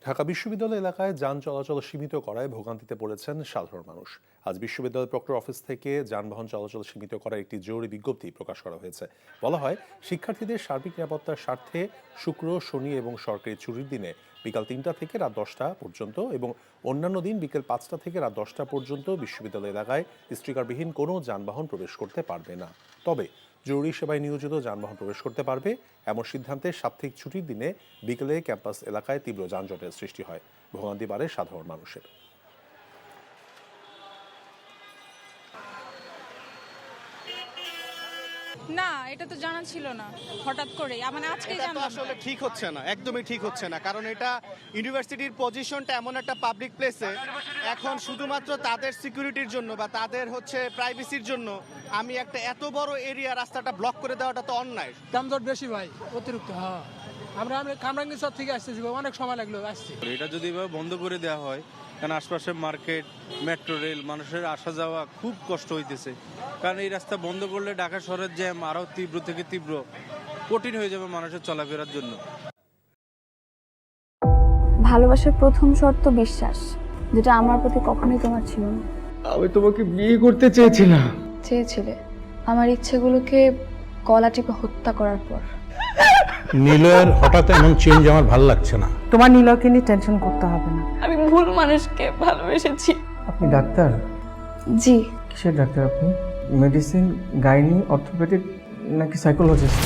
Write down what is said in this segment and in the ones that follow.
ঢাকা বিশ্ববিদ্যালয় এলাকায় যান চলাচল সীমিত করায় ভোগান্তিতে পড়েছেন সাধারণ মানুষ। আজ বিশ্ববিদ্যালয় প্রক্টর অফিস থেকে যানবাহন চলাচল সীমিত করার একটি জরুরি বিজ্ঞপ্তি প্রকাশ করা হয়েছে। বলা হয়, শিক্ষার্থীদের সার্বিক নিরাপত্তার স্বার্থে শুক্র, শনি এবং সরকারি ছুটির দিনে বিকাল ৩টা থেকে রাত 10টা পর্যন্ত এবং অন্যান্য দিন বিকেল 5টা থেকে রাত 10টা পর্যন্ত বিশ্ববিদ্যালয় এলাকায় স্টিকারবিহীন কোনো যানবাহন প্রবেশ করতে পারবে না। তবে জরুরি সেবায় নিয়োজিত যানবাহন প্রবেশ করতে পারবে। এমন সিদ্ধান্তে সাপ্তাহিক ছুটির দিনে বিকেলে ক্যাম্পাস এলাকায় তীব্র যানজটের সৃষ্টি হয়। ভোগান্তি বাড়ে সাধারণ মানুষের। না, এটা তো জানা ছিল না, হঠাৎ করে মানে আজকেই জানলাম। আসলে ঠিক হচ্ছে না, একদমই ঠিক হচ্ছে না, কারণ এটা ইউনিভার্সিটির পজিশনটা এমন একটা পাবলিক প্লেসে, এখন শুধুমাত্র তাদের সিকিউরিটির জন্য বা তাদের প্রাইভেসির জন্য আমি একটা এত বড় এরিয়া রাস্তাটা ব্লক করে দেওয়াটা তো অন্যায়। যানজট বেশি ভাই, অতিরিক্ত। হ্যাঁ, আমরা কামরাঙ্গীর চর থেকে আসতেছি, অনেক সময় লাগলো আসছি। এটা যদি বন্ধ করে দেওয়া হয়, কারণ আশপাশে মার্কেট, মেট্রো রেল, মানুষের আসা যাওয়া খুব কষ্ট হইতেছে। কারণ এই রাস্তা বন্ধ করলে ঢাকা শহরের জ্যাম আরো তীব্র থেকে তীব্র কঠিন হয়ে যাবে মানুষের চলাফেরার জন্য। ভালোবাসার প্রথম শর্ত বিশ্বাস, যেটা আমার প্রতি কখনোই তোমার ছিল না। আমি তোমাকে বিয়ে করতে চেয়েছিলাম। চেয়েছিলে আমার ইচ্ছেগুলোকে গলা টিপে হত্যা করার পর। নিলয়ের হঠাৎ এমন চেঞ্জ আমার ভালো লাগছে না। তোমার নিলয়কে নিয়ে টেনশন করতে হবে না। আমি ভুল মানুষকে ভালোবেসেছি। আপনি ডাক্তার? জি। কিসের ডাক্তার আপনি? মেডিসিন, গাইনি, অর্থোপেডিক নাকি সাইকোলজিস্ট?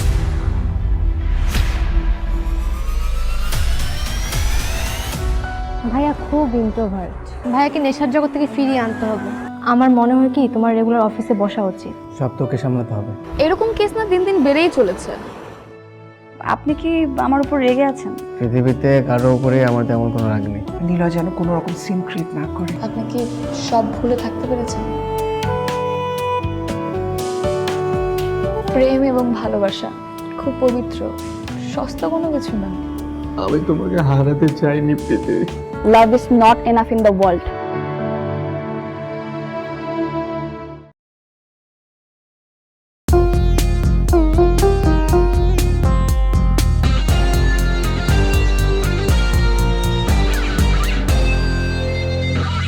ভাইয়া খুব ইন্ট্রোভার্ট। ভাইয়াকে নেশার জগৎ থেকে ফিরিয়ে আনতে হবে। আমার মনে হয় কি তোমার রেগুলার অফিসে বসা উচিত। সব তোকে সামলাতে হবে। এরকম কেস না দিন দিন বেড়েই চলেছে। আপনি কি আমার উপর রেগে আছেন? পৃথিবীতে কারোর উপরে আমার তেমন কোনো রাগ নেই। নিলয় যেন কোনো রকম সিন ক্রিয়েট না করে। আপনি কি সব ভুলে থাকতে পেরেছেন? প্রেম এবং ভালোবাসা খুব পবিত্র, সস্তা কোনো কিছু না। আমি তোমাকে হারাতে চাইনি Priti. Love is not enough in the world.